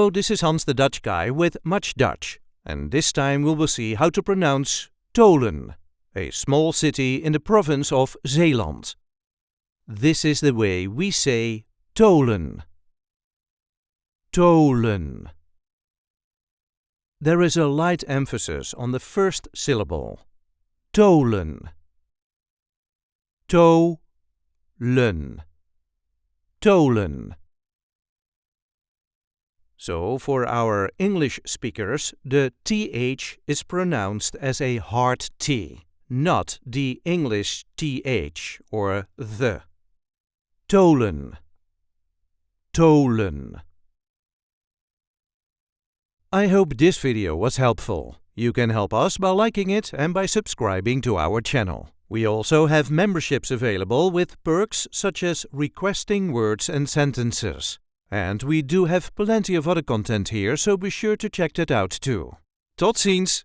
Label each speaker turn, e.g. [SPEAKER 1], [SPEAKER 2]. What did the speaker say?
[SPEAKER 1] Hello, this is Hans the Dutch guy with Much Dutch, and this time we will see how to pronounce Tholen, a small city in the province of Zeeland. This is the way we say Tholen. Tholen. There is a light emphasis on the first syllable. Tholen. THO-LEN. Tholen. So, for our English speakers, the TH is pronounced as a hard T, not the English TH or the. Tholen. Tholen. I hope this video was helpful. You can help us by liking it and by subscribing to our channel. We also have memberships available with perks such as requesting words and sentences. And we do have plenty of other content here, so be sure to check that out too. Tot ziens!